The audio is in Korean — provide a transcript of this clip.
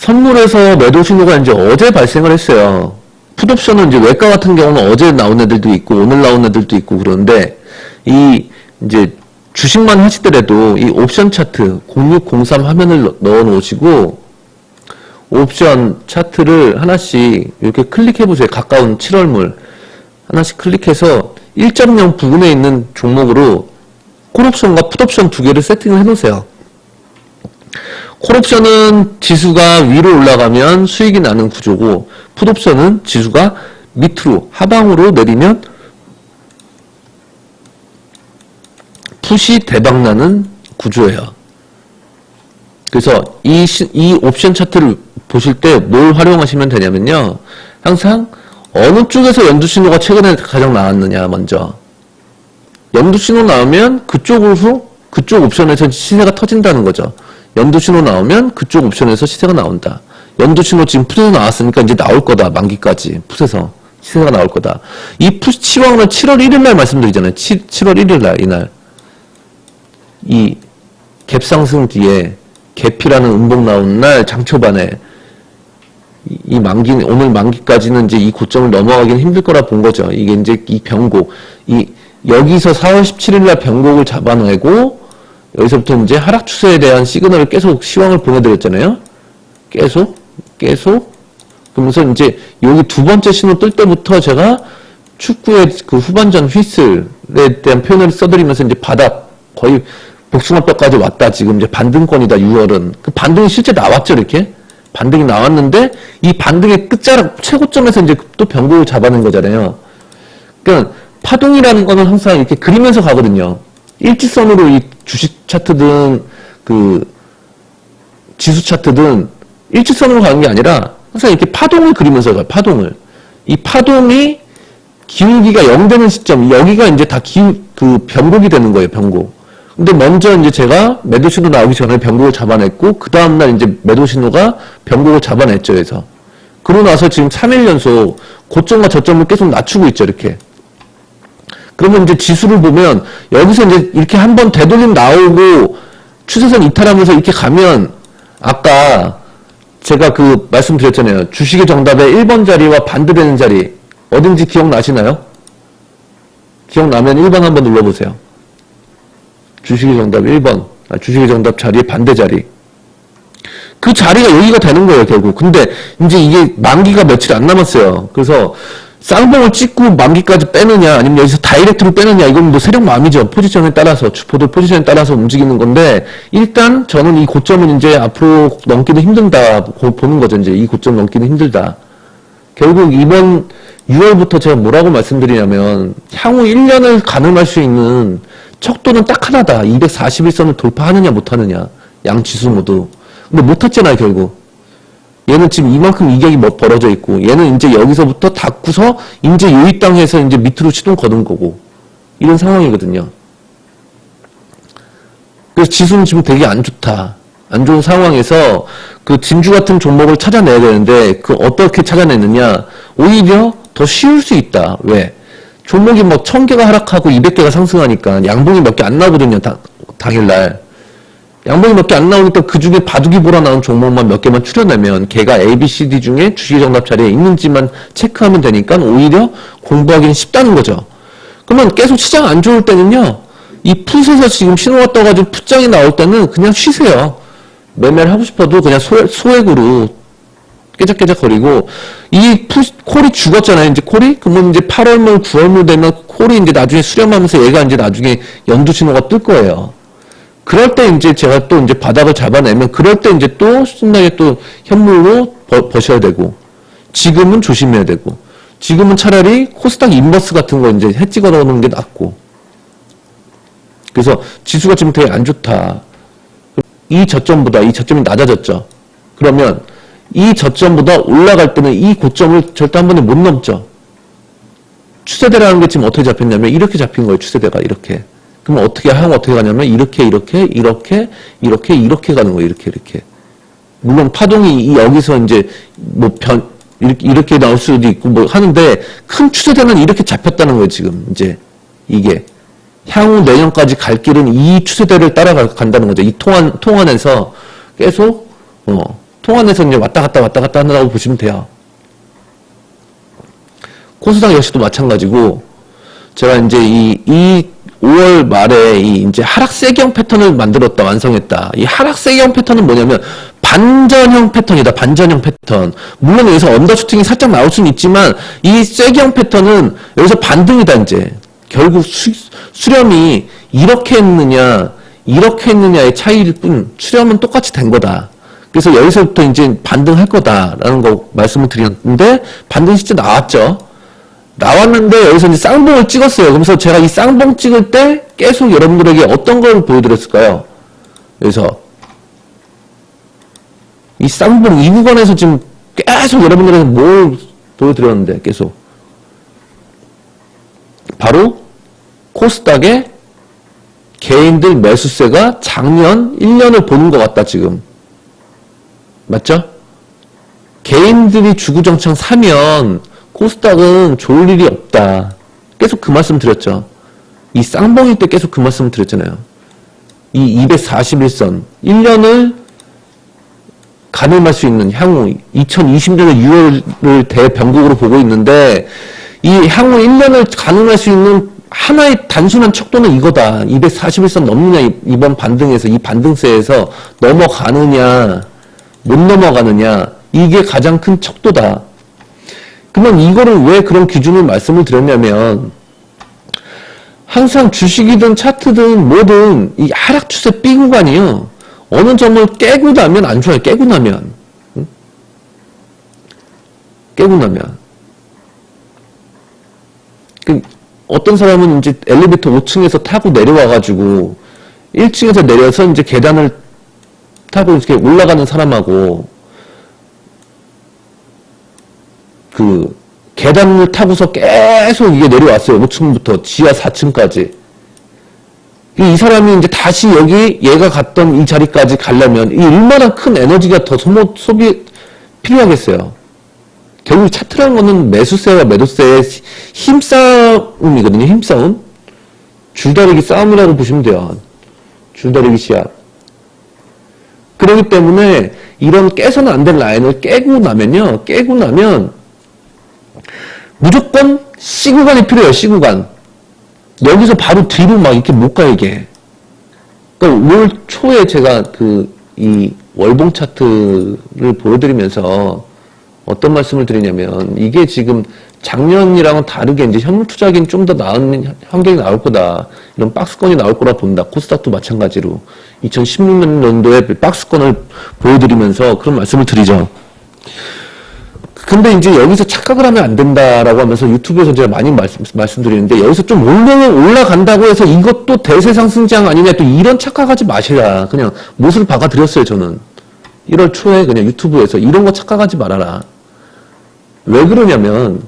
선물에서 매도 신호가 이제 어제 발생을 했어요. 풋옵션은 이제 외과 같은 경우는 어제 나온 애들도 있고 오늘 나온 애들도 있고 그러는데 이 이제 주식만 하시더라도 이 옵션 차트 0603 화면을 넣어 놓으시고 옵션 차트를 하나씩 이렇게 클릭해 보세요. 가까운 7월물 하나씩 클릭해서 1.0 부근에 있는 종목으로 콜옵션과 풋옵션 두 개를 세팅을 해 놓으세요. 콜옵션은 지수가 위로 올라가면 수익이 나는 구조고 풋옵션은 지수가 밑으로 하방으로 내리면 풋이 대박나는 구조예요. 그래서 이 옵션 차트를 보실 때 뭘 활용하시면 되냐면요. 항상 어느 쪽에서 연두신호가 최근에 가장 나왔느냐 먼저 연두신호 나오면 그쪽으로 그쪽 옵션에서 시세가 터진다는 거죠. 연두신호 나오면 그쪽 옵션에서 시세가 나온다. 연두신호 지금 풋에서 나왔으니까 이제 나올 거다. 만기까지 풋에서 시세가 나올 거다. 이 풋 치왕은 7월 1일 날 말씀드리잖아요. 7월 1일 날 이날 이 갭상승 뒤에 갭이라는 음봉 나오는 날 장초반에 이 만기 오늘 만기까지는 이제 이 고점을 넘어가기는 힘들 거라 본 거죠. 이게 이제 이 변곡 여기서 4월 17일 날 변곡을 잡아내고 여기서부터 이제 하락 추세에 대한 시그널을 계속 시황을 보내드렸잖아요. 계속 그러면서 이제 여기 두 번째 신호 뜰 때부터 제가 축구의 그 후반전 휘슬에 대한 표현을 써드리면서 이제 바닥 거의 복숭아뼈까지 왔다. 지금 이제 반등권이다. 6월은 그 반등이 실제 나왔죠. 이렇게 반등이 나왔는데 이 반등의 끝자락 최고점에서 이제 또 변곡을 잡아낸 거잖아요. 그러니까 파동이라는 거는 항상 이렇게 그리면서 가거든요. 일직선으로 이 주식 차트든 그 지수 차트든 일직선으로 가는 게 아니라 항상 이렇게 파동을 그리면서 가요. 파동을. 이 파동이 기울기가 0 되는 시점, 여기가 이제 다 그 변곡이 되는 거예요. 변곡. 근데 먼저 이제 제가 매도 신호 나오기 전에 변곡을 잡아냈고 그 다음날 이제 매도 신호가 변곡을 잡아냈죠. 그래서 그러고 나서 지금 3일 연속 고점과 저점을 계속 낮추고 있죠. 이렇게. 그러면 이제 지수를 보면 여기서 이제 이렇게 한번 되돌림 나오고 추세선 이탈하면서 이렇게 가면 아까 제가 그 말씀드렸잖아요. 주식의 정답의 1번 자리와 반대되는 자리 어딘지 기억나시나요? 기억나면 1번 한번 눌러보세요. 주식의 정답 1번 주식의 정답 자리의 반대 자리 그 자리가 여기가 되는 거예요. 결국. 근데 이제 이게 만기가 며칠 안 남았어요. 그래서 쌍봉을 찍고 만기까지 빼느냐 아니면 여기서 다이렉트로 빼느냐 이건 뭐 세력 마음이죠. 포지션에 따라서 주포들 포지션에 따라서 움직이는 건데 일단 저는 이 고점은 이제 앞으로 넘기는 힘든다 보는 거죠. 이제 이 고점 넘기는 힘들다. 결국 이번 6월부터 제가 뭐라고 말씀드리냐면 향후 1년을 가늠할 수 있는 척도는 딱 하나다. 241선을 돌파하느냐 못하느냐. 양 지수 모두. 근데 못했잖아요. 결국. 얘는 지금 이만큼 이격이 벌어져 있고 얘는 이제 여기서부터 닫고서 이제 요이 땅에서 이제 밑으로 시동 거둔 거고 이런 상황이거든요. 그래서 지수는 지금 되게 안 좋다. 안 좋은 상황에서 그 진주 같은 종목을 찾아내야 되는데 그 어떻게 찾아내느냐 오히려 더 쉬울 수 있다. 왜? 종목이 뭐 1000개가 하락하고 200개가 상승하니까 양봉이 몇 개 안 나오거든요. 당일날. 양봉이 몇 개 안 나오니까 그 중에 바둑이 보라 나온 종목만 몇 개만 추려내면 걔가 A, B, C, D 중에 주식의 정답 자리에 있는지만 체크하면 되니까 오히려 공부하기는 쉽다는 거죠. 그러면 계속 시장 안 좋을 때는요. 이 풋에서 지금 신호가 떠가지고 풋장이 나올 때는 그냥 쉬세요. 매매를 하고 싶어도 그냥 소액으로 깨작깨작거리고 이 콜이 죽었잖아요. 이제 콜이 그러면 이제 8월물 9월물 되면 콜이 이제 나중에 수렴하면서 얘가 이제 나중에 연두 신호가 뜰 거예요. 그럴 때 이제 제가 또 이제 바닥을 잡아내면 그럴 때 이제 또 신나게 또 현물로 버셔야 되고 지금은 조심해야 되고 지금은 차라리 코스닥 인버스 같은 거 이제 해 찍어 넣는 게 낫고 그래서 지수가 지금 되게 안 좋다. 이 저점보다 이 저점이 낮아졌죠. 그러면 이 저점보다 올라갈 때는 이 고점을 절대 한 번에 못 넘죠. 추세대라는 게 지금 어떻게 잡혔냐면 이렇게 잡힌 거예요. 추세대가 이렇게. 그러면 어떻게 가냐면 이렇게 가는 거예요. 이렇게. 물론 파동이 여기서 이제 뭐 이렇게 나올 수도 있고 뭐 하는데 큰 추세대는 이렇게 잡혔다는 거예요. 지금 이제 이게 향후 내년까지 갈 길은 이 추세대를 따라간다는 거죠. 이 통안에서 계속 통안에서 이제 왔다 갔다 한다고 보시면 돼요. 코스닥 역시도 마찬가지고, 제가 이제 이 5월 말에 이제 하락 세경 패턴을 만들었다, 완성했다. 이 하락 세경 패턴은 뭐냐면, 반전형 패턴이다, 반전형 패턴. 물론 여기서 언더슈팅이 살짝 나올 수는 있지만, 이 세경 패턴은 여기서 반등이다, 이제. 결국 수렴이 이렇게 했느냐의 차이일 뿐, 수렴은 똑같이 된 거다. 그래서 여기서부터 이제 반등할 거다라는 거 말씀을 드렸는데, 반등 실제 나왔죠. 나왔는데 여기서 이제 쌍봉을 찍었어요. 그래서 제가 이 쌍봉 찍을 때 계속 여러분들에게 어떤 걸 보여드렸을까요? 여기서 이 쌍봉 이 구간에서 지금 계속 여러분들에게 뭘 보여드렸는데 계속 바로 코스닥의 개인들 매수세가 작년 1년을 보는 것 같다 지금. 맞죠? 개인들이 주구장창 사면 코스닥은 좋을 일이 없다. 계속 그 말씀 드렸죠. 이 쌍봉일 때 계속 그 말씀 드렸잖아요. 이 241선 1년을 가늠할 수 있는 향후 2020년의 6월을 대변곡으로 보고 있는데 이 향후 1년을 가늠할 수 있는 하나의 단순한 척도는 이거다. 241선 넘느냐 이번 반등에서 이 반등세에서 넘어가느냐 못 넘어가느냐 이게 가장 큰 척도다. 그러면 이거를 왜 그런 기준을 말씀을 드렸냐면 항상 주식이든 차트든 뭐든 이 하락 추세 B 구간이요. 어느 점을 깨고 나면 안 좋아요. 깨고 나면. 응? 깨고 나면. 어떤 사람은 이제 엘리베이터 5층에서 타고 내려와가지고 1층에서 내려서 이제 계단을 타고 이렇게 올라가는 사람하고 그 계단을 타고서 계속 이게 내려왔어요. 5층부터 지하 4층까지. 이 사람이 이제 다시 여기 얘가 갔던 이 자리까지 가려면 이 얼마나 큰 에너지가 더 소비 필요하겠어요. 결국 차트라는 거는 매수세와 매도세의 힘싸움이거든요. 힘싸움. 줄다리기 싸움이라고 보시면 돼요. 줄다리기 시합. 그렇기 때문에 이런 깨서는 안 될 라인을 깨고 나면 무조건 C 구간이 필요해요. C 구간. 여기서 바로 뒤로 막 이렇게 못 가, 이게. 그러니까 올 초에 제가 이 월봉 차트를 보여드리면서 어떤 말씀을 드리냐면, 이게 지금 작년이랑은 다르게 이제 현물 투자하기는 좀 더 나은 환경이 나올 거다. 이런 박스권이 나올 거라 본다. 코스닥도 마찬가지로. 2016년도에 박스권을 보여드리면서 그런 말씀을 드리죠. 근데 이제 여기서 착각을 하면 안 된다라고 하면서 유튜브에서 제가 많이 말씀드리는데 여기서 좀 올라간다고 해서 이것도 대세 상승장 아니냐 또 이런 착각하지 마시라. 그냥 못을 박아드렸어요, 저는. 1월 초에 그냥 유튜브에서 이런 거 착각하지 말아라. 왜 그러냐면